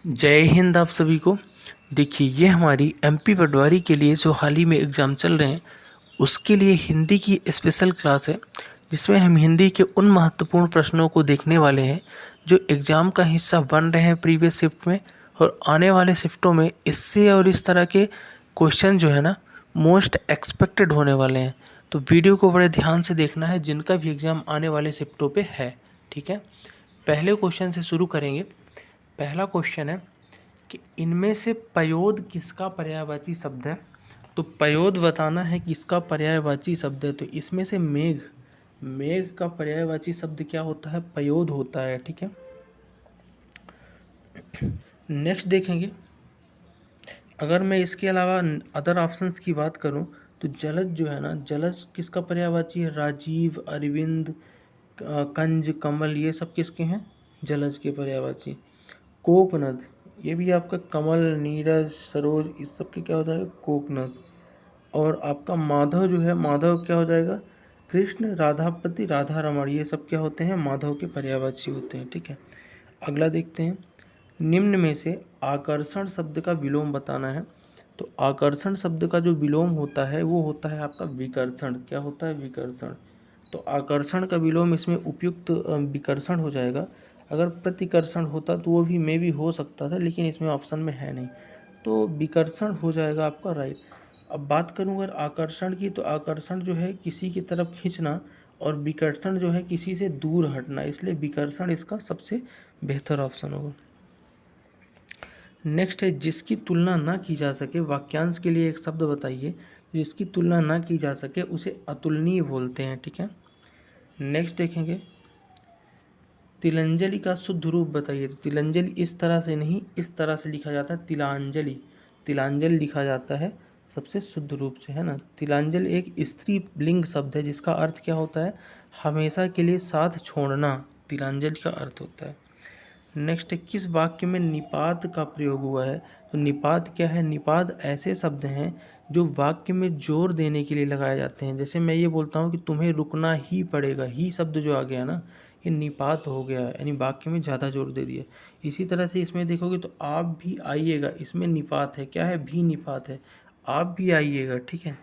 जय हिंद आप सभी को। देखिए ये हमारी एमपी पटवारी के लिए जो हाल ही में एग्ज़ाम चल रहे हैं उसके लिए हिंदी की स्पेशल क्लास है, जिसमें हम हिंदी के उन महत्वपूर्ण प्रश्नों को देखने वाले हैं जो एग्ज़ाम का हिस्सा बन रहे हैं प्रीवियस शिफ्ट में, और आने वाले शिफ्टों में इससे और इस तरह के क्वेश्चन जो है ना मोस्ट एक्सपेक्टेड होने वाले हैं। तो वीडियो को बड़े ध्यान से देखना है जिनका भी एग्ज़ाम आने वाले शिफ्टों पे है। ठीक है, पहले क्वेश्चन से शुरू करेंगे। पहला क्वेश्चन है कि इनमें से पयोद किसका पर्यायवाची शब्द है। तो पयोद बताना है किसका पर्यायवाची शब्द है। तो इसमें से मेघ, मेघ का पर्यायवाची शब्द क्या होता है? पयोद होता है। ठीक है, नेक्स्ट देखेंगे। अगर मैं इसके अलावा अदर ऑप्शंस की बात करूं तो जलज जो है ना, जलज किसका पर्यायवाची है? राजीव, अरविंद, कंज, कमल, ये सब किसके हैं? जलज के पर्यायवाची। कोकनद, ये भी आपका कमल, नीरज, सरोज, इस सब के क्या हो जाएगा? कोकनद। और आपका माधव जो है, माधव क्या हो जाएगा? कृष्ण, राधापति, राधा रमण, ये सब क्या होते हैं? माधव के पर्यायवाची होते हैं। ठीक है, अगला देखते हैं। निम्न में से आकर्षण शब्द का विलोम बताना है। तो आकर्षण शब्द का जो विलोम होता है वो होता है आपका विकर्षण। क्या होता है? विकर्षण। तो आकर्षण का विलोम इसमें उपयुक्त विकर्षण हो जाएगा। अगर प्रतिकर्षण होता तो वो भी मे भी हो सकता था, लेकिन इसमें ऑप्शन में है नहीं, तो विकर्षण हो जाएगा आपका राइट। अब बात करूँ अगर आकर्षण की, तो आकर्षण जो है किसी की तरफ खींचना, और विकर्षण जो है किसी से दूर हटना, इसलिए विकर्षण इसका सबसे बेहतर ऑप्शन होगा। नेक्स्ट है जिसकी तुलना ना की जा सके। वाक्यांश के लिए एक शब्द बताइए। जिसकी तुलना ना की जा सके उसे अतुलनीय बोलते हैं। ठीक है, नेक्स्ट देखेंगे। तिलंजलि का शुद्ध रूप बताइए। तो तिलंजलि इस तरह से नहीं, इस तरह से लिखा जाता है, तिलांजलि। तिलांजलि लिखा जाता है सबसे शुद्ध रूप से, है ना। तिलांजलि एक स्त्री लिंग शब्द है जिसका अर्थ क्या होता है? हमेशा के लिए साथ छोड़ना, तिलांजलि का अर्थ होता है। नेक्स्ट है किस वाक्य में निपात का प्रयोग हुआ है। तो निपात क्या है? निपात ऐसे शब्द हैं जो वाक्य में जोर देने के लिए लगाए जाते हैं। जैसे मैं ये बोलता हूँ कि तुम्हें रुकना ही पड़ेगा, ही शब्द जो आ गया ना, ये निपात हो गया, यानी वाक्य में ज़्यादा जोर दे दिया। इसी तरह से इसमें देखोगे तो आप भी आइएगा, इसमें निपात है। क्या है? भी निपात है, आप भी आइएगा। ठीक है,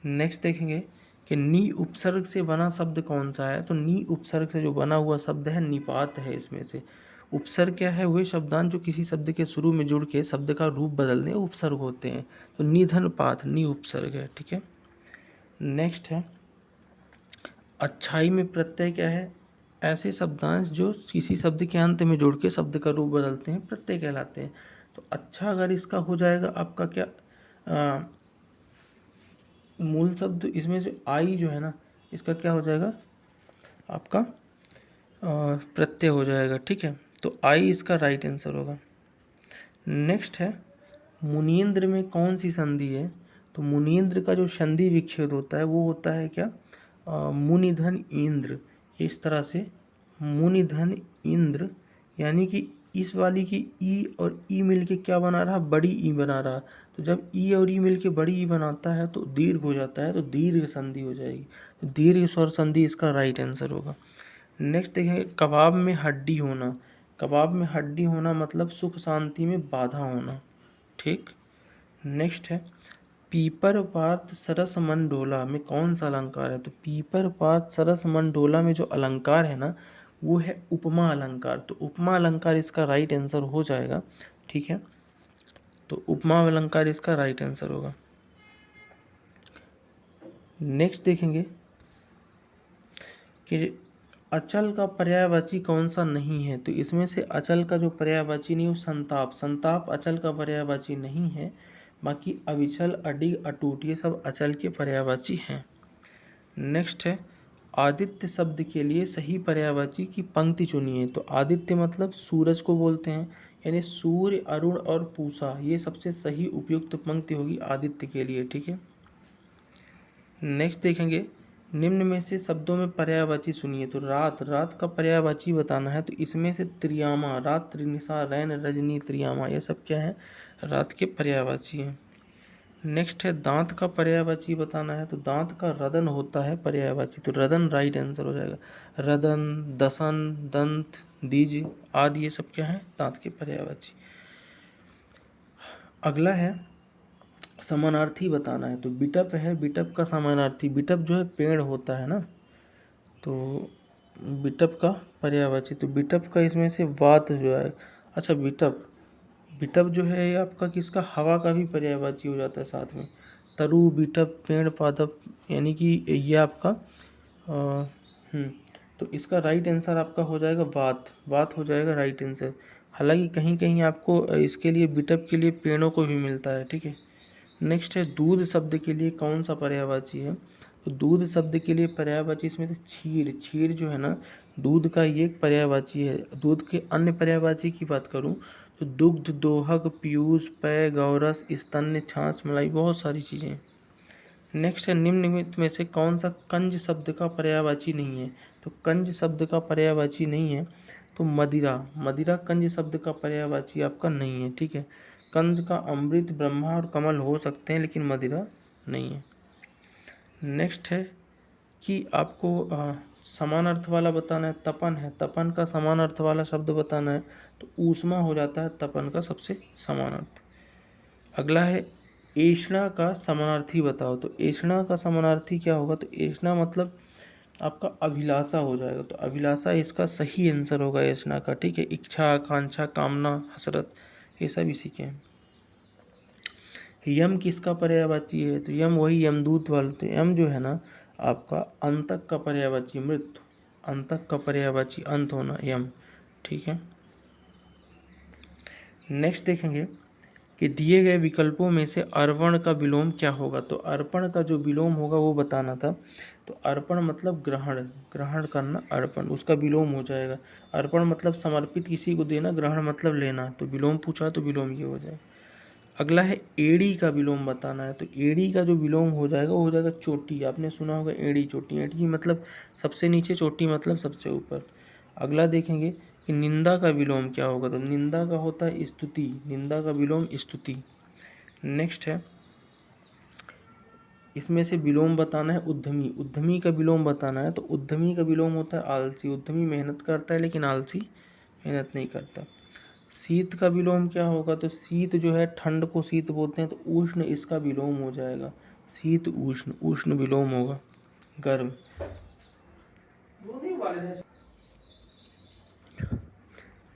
नेक्स्ट देखेंगे कि नी उपसर्ग से बना शब्द कौन सा है। तो नी उपसर्ग से जो बना हुआ शब्द है निपात है। इसमें से उपसर्ग क्या है? वे शब्दांश जो किसी शब्द के शुरू में जुड़ के शब्द का रूप बदल दें, उपसर्ग होते हैं। तो निधन पात नी उपसर्ग है। ठीक है, नेक्स्ट है अच्छाई में प्रत्यय क्या है? ऐसे शब्दांश जो किसी शब्द के अंत में जुड़ के शब्द का रूप बदलते हैं, प्रत्यय कहलाते हैं। तो अच्छा अगर इसका हो जाएगा आपका क्या, मूल शब्द इसमें से आई जो है ना, इसका क्या हो जाएगा? आपका प्रत्यय हो जाएगा। ठीक है, तो आई इसका राइट आंसर होगा। नेक्स्ट है मुनींद्र में कौन सी संधि है। तो मुनींद्र का जो संधि विच्छेद होता है वो होता है क्या? मुनिधन इंद्र। इस तरह से मुनिधन इंद्र, यानी कि इस वाली की ई और ई मिलके क्या बना रहा? बड़ी ई बना रहा। तो जब ई और ई मिलके बड़ी ई बनाता है तो दीर्घ हो जाता है, तो दीर्घ संधि हो जाएगी। तो दीर्घ स्वर संधि इसका राइट आंसर होगा। नेक्स्ट देखेंगे कबाब में हड्डी होना। कबाब में हड्डी होना मतलब सुख शांति में बाधा होना। ठीक, नेक्स्ट है पीपर पात सरस मन डोला में कौन सा अलंकार है। तो पीपर पात सरस मन डोला में जो अलंकार है ना वो है उपमा अलंकार। तो उपमा अलंकार इसका राइट आंसर हो जाएगा। ठीक है, तो उपमा अलंकार इसका राइट आंसर होगा। नेक्स्ट देखेंगे कि अचल का पर्यायवाची कौन सा नहीं है। तो इसमें से अचल का जो पर्यायवाची नहीं, वो संताप। संताप अचल का पर्यायवाची नहीं है। बाकी अविचल, अडिग, अटूट, ये सब अचल के पर्यायवाची हैं। नेक्स्ट है आदित्य शब्द के लिए सही पर्यायवाची की पंक्ति चुनिए। तो आदित्य मतलब सूरज को बोलते हैं, यानी सूर्य, अरुण और पूषा, ये सबसे सही उपयुक्त पंक्ति होगी आदित्य के लिए। ठीक है, नेक्स्ट देखेंगे निम्न में से शब्दों में पर्यायवाची सुनिए। तो रात, रात का पर्यायवाची बताना है। तो इसमें से त्रियामा, रात, त्रिनिशा, रैन, रजनी, त्रियामा, ये सब क्या है? रात के पर्यायवाची हैं। नेक्स्ट है दांत का पर्यायवाची बताना है, तो दांत का रदन होता है पर्यायवाची, तो रदन राइट आंसर हो जाएगा। रदन, दसन, दंत, दीज आदि ये सब क्या है, दांत के पर्यायवाची। अगला है समानार्थी बताना है, तो बिटप है, बिटप का समानार्थी, बिटप जो है पेड़ होता है ना, तो बिटप का पर्यायवाची, तो बिटप का इसमें से वात जो है, अच्छा बिटप, बिटप जो है ये आपका किसका, हवा का भी पर्यायवाची हो जाता है साथ में। तरु, बिटप, पेड़, पादप, यानी कि ये आपका हम्म, तो इसका राइट आंसर आपका हो जाएगा वात, वात हो जाएगा राइट आंसर। हालांकि कहीं कहीं आपको इसके लिए बिटप के लिए पेड़ों को भी मिलता है, ठीक है। नेक्स्ट है दूध शब्द के लिए कौन सा पर्यायवाची है, तो दूध शब्द के लिए पर्यायवाची इसमें से क्षीर, क्षीर जो है ना दूध का ये एक पर्यायवाची है। दूध के अन्य पर्यायवाची की बात करूं तो दुग्ध, दोहक, पीयूष, पेय, गौरस, स्तन्य, छाछ, मलाई, बहुत सारी चीज़ें हैं। नेक्स्ट है निम्नलिखित में से कौन सा कंज शब्द का पर्यायवाची नहीं है, तो कंज शब्द का पर्यायवाची नहीं है तो मदिरा, मदिरा कंज शब्द का पर्यायवाची आपका नहीं है, ठीक है। कंज का अमृत, ब्रह्मा और कमल हो सकते हैं लेकिन मदिरा नहीं है। नेक्स्ट है कि आपको समान अर्थ वाला बताना है, तपन है, तपन का समान अर्थ वाला शब्द बताना है, तो ऊष्मा हो जाता है तपन का सबसे समान अर्थ। अगला है ऐष्णा का समानार्थी बताओ, तो ऐष्णा का समानार्थी क्या होगा, तो ऐष्णा मतलब आपका अभिलाषा हो जाएगा, तो अभिलाषा इसका सही आंसर होगा ऐष्णा का, ठीक है। इच्छा, आकांक्षा, कामना, हसरत, ये सब इसी के हैं। यम किसका पर्यायवाची है, तो यम वही यमदूत वाले, तो यम जो है ना आपका अंतक का पर्यायवाची, मृत्यु, अंतक का पर्यायवाची अंत होना यम, ठीक है। नेक्स्ट देखेंगे कि दिए गए विकल्पों में से अर्पण का विलोम क्या होगा, तो अर्पण का जो विलोम होगा वो बताना था, तो अर्पण मतलब ग्रहण, ग्रहण करना, अर्पण उसका विलोम हो जाएगा। अर्पण मतलब समर्पित किसी को देना, ग्रहण मतलब लेना, तो विलोम पूछा तो विलोम ये हो जाएगा। अगला है एड़ी का विलोम बताना है, तो एड़ी का जो विलोम हो जाएगा वो हो जाएगा चोटी, आपने सुना होगा एड़ी चोटी, एड़ी मतलब सबसे नीचे, चोटी मतलब सबसे ऊपर। अगला देखेंगे कि निंदा का विलोम क्या होगा, तो निंदा का होता है स्तुति, निंदा का विलोम स्तुति। नेक्स्ट है इसमें से विलोम बताना है उद्यमी, उद्यमी का विलोम बताना है, तो उद्यमी का विलोम होता है आलसी, उद्यमी मेहनत करता है लेकिन आलसी मेहनत नहीं करता। शीत का विलोम क्या होगा, तो शीत जो है ठंड को शीत बोलते हैं, तो उष्ण इसका विलोम हो जाएगा, शीत उष्ण, उष्ण विलोम होगा गर्म।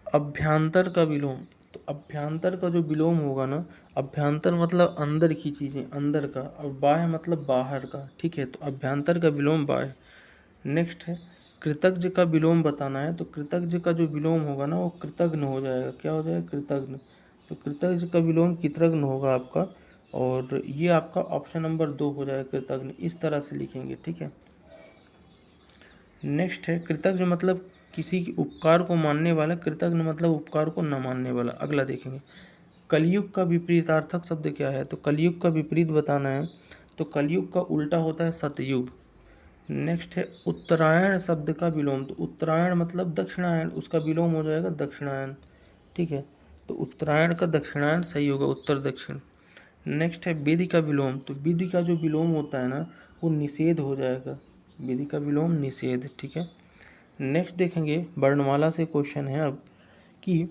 अभ्यांतर का विलोम, तो अभ्यांतर का जो विलोम होगा ना, अभ्यांतर मतलब अंदर की चीज़ें, अंदर का, और बाह्य मतलब बाहर का, ठीक है, तो अभ्यांतर का विलोम बाह्य। नेक्स्ट है कृतज्ञ का विलोम बताना है, तो कृतज्ञ का जो विलोम होगा ना वो कृतघ्न हो जाएगा, क्या हो जाएगा, कृतघ्न, तो कृतज्ञ का विलोम कृतघ्न होगा आपका, और ये आपका ऑप्शन नंबर 2 हो जाएगा कृतघ्न, इस तरह से लिखेंगे, ठीक है। नेक्स्ट है कृतज्ञ मतलब किसी के उपकार को मानने वाला, कृतज्ञ मतलब उपकार को न मानने वाला। अगला देखेंगे कलयुग का विपरीतार्थक शब्द क्या है, तो कलयुग का विपरीत बताना है, तो कलयुग का उल्टा होता है सतयुग। नेक्स्ट है उत्तरायण शब्द का विलोम, तो उत्तरायण मतलब दक्षिणायन, उसका विलोम हो जाएगा दक्षिणायन, ठीक है, तो उत्तरायण का दक्षिणायन सही होगा, उत्तर दक्षिण। नेक्स्ट है विधि का विलोम, तो विधि का जो विलोम होता है ना वो निषेध हो जाएगा, विधि का विलोम निषेध, ठीक है। नेक्स्ट देखेंगे वर्णमाला से क्वेश्चन है अब कि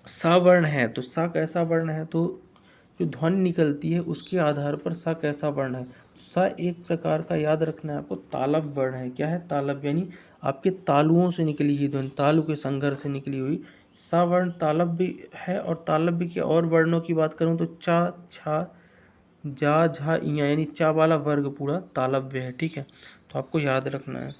सा वर्ण है, तो सा कैसा वर्ण है, तो जो ध्वनि निकलती है उसके आधार पर सा कैसा वर्ण है। सा एक प्रकार का याद रखना है आपको तालव्य वर्ण है, क्या है, तालव्य, यानी आपके तालुओं से निकली हुई ध्वनि, तालु के संघर्ष से निकली हुई, सा वर्ण तालव्य है। और तालव्य के और वर्णों की बात करूँ तो चा, छा, जा, झा, इया, यानी चा वाला वर्ग पूरा तालव्य है, ठीक है, तो आपको याद रखना है।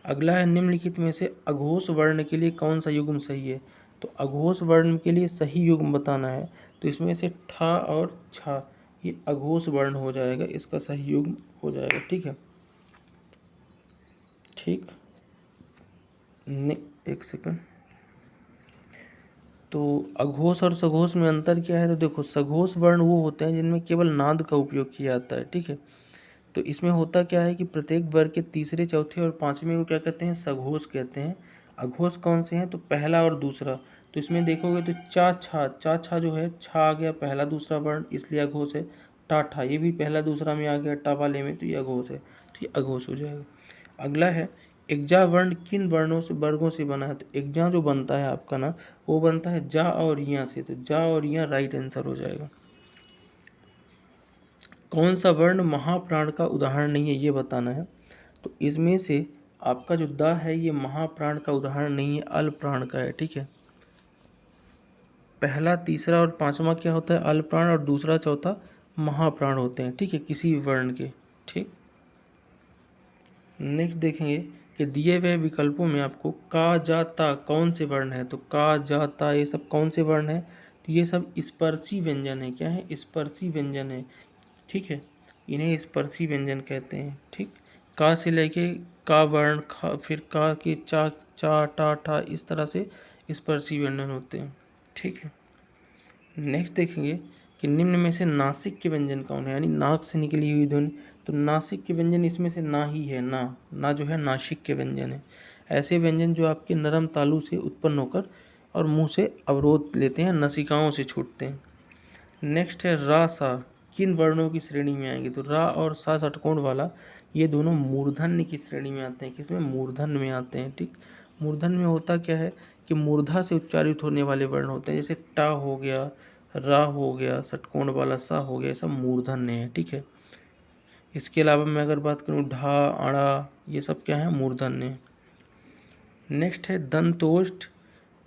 अगला है निम्नलिखित में से अघोष वर्ण के लिए कौन सा युग्म सही है, तो अघोष वर्ण के लिए सही युग्म बताना है, तो इसमें से ठा और छा ये अघोष वर्ण हो जाएगा, इसका सही युग्म हो जाएगा, ठीक है। ठीक, एक सेकंड, तो अघोष और सघोष में अंतर क्या है, तो देखो सघोष वर्ण वो होते हैं जिनमें केवल नाद का उपयोग किया जाता है, ठीक है, तो इसमें होता क्या है कि प्रत्येक वर्ग के तीसरे, चौथे और पांचवें को क्या कहते हैं, सघोष कहते हैं। अघोष कौन से हैं, तो पहला और दूसरा, तो इसमें देखोगे तो चा छा, चा छा जो है, छा आ गया पहला दूसरा वर्ण इसलिए अघोष है, टाठा, ये भी पहला दूसरा में आ गया टा वाले में, तो ये अघोष है, तो ये अघोष हो जाएगा। अगला है एक्जा वर्ण किन वर्गों से बना है, तो एक्जा जो बनता है आपका ना, वो बनता है जा और या से, तो जा और या राइट आंसर हो जाएगा। कौन सा वर्ण महाप्राण का उदाहरण नहीं है, ये बताना है। तो इसमें से आपका जो द है ये महाप्राण का उदाहरण नहीं है, अल्पप्राण का है, ठीक है। पहला, तीसरा और पांचवा क्या होता है, अल्पप्राण, और दूसरा चौथा महाप्राण होते हैं, ठीक है, किसी वर्ण के, ठीक। नेक्स्ट देखेंगे कि दिए हुए विकल्पों में आपको का, जा, ता कौन से वर्ण है, तो का, जा, ता ये सब कौन से वर्ण है, तो ये सब स्पर्शी व्यंजन है। क्या है, स्पर्शी व्यंजन है, ठीक है, इन्हें स्पर्शी व्यंजन कहते हैं, ठीक। का से लेके का वर्ण, खा, फिर का के चा, चा, टा, ठा, इस तरह से स्पर्शी व्यंजन होते हैं, ठीक है। नेक्स्ट देखेंगे कि निम्न में से नासिक के व्यंजन कौन है, यानी नाक से निकली हुई ध्वनि, तो नासिक के व्यंजन इसमें से ना ही है, ना जो है नासिक के व्यंजन है। ऐसे व्यंजन जो आपके नरम तालु से उत्पन्न होकर और मुंह से अवरोध लेते हैं, नसिकाओं से छूटते हैं। नेक्स्ट है रा सा, किन वर्णों की श्रेणी में आएंगे, तो रा और सा षटकोण वाला ये दोनों मूर्धन्य की श्रेणी में आते हैं। किसमें, मूर्धन्य में आते हैं, ठीक। मूर्धन्य में होता क्या है कि मूर्धा से उच्चारित होने वाले वर्ण होते हैं, जैसे टा हो गया, रा हो गया, षटकोण वाला सा हो गया, सब मूर्धन्य है, ठीक है। इसके अलावा मैं अगर बात करूँ ढा, अड़ा, ये सब क्या है, मूर्धन्य है। नेक्स्ट है दंतोष्ठ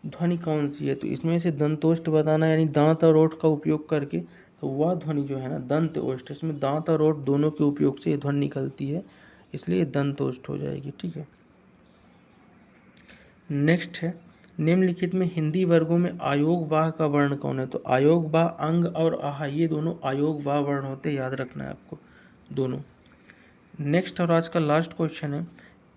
ध्वनि कौन सी है, तो इसमें से दंतोष्ठ बताना, यानी दांत और ओठ का उपयोग करके, तो वह ध्वनि जो है ना दंत ओष्ठ, इसमें दांत और ओठ दोनों के उपयोग से ये ध्वनि निकलती है, इसलिए दंतोष्ठ हो जाएगी, ठीक है। नेक्स्ट है निम्नलिखित में हिंदी वर्गों में आयोगवाह का वर्ण कौन है, तो आयोगवाह अंग और आहा ये दोनों आयोगवाह वर्ण होते हैं, याद रखना है आपको दोनों। नेक्स्ट और आज का लास्ट क्वेश्चन है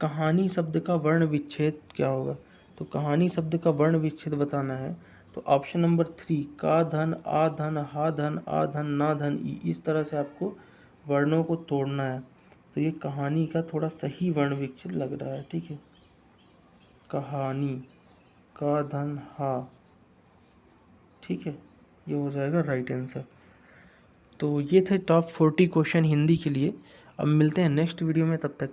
कहानी शब्द का वर्ण विच्छेद क्या होगा, तो कहानी शब्द का वर्ण विच्छेद बताना है, तो ऑप्शन नंबर 3 का धन, आ धन, हा धन, आ धन, ना धन, ई, इस तरह से आपको वर्णों को तोड़ना है। तो ये कहानी का थोड़ा सही वर्ण विच्छेद लग रहा है, ठीक है। कहानी, का धन, हा, ठीक है, ये हो जाएगा राइट आंसर। तो ये थे टॉप 40 क्वेश्चन हिंदी के लिए। अब मिलते हैं नेक्स्ट वीडियो में, तब तक के लिए।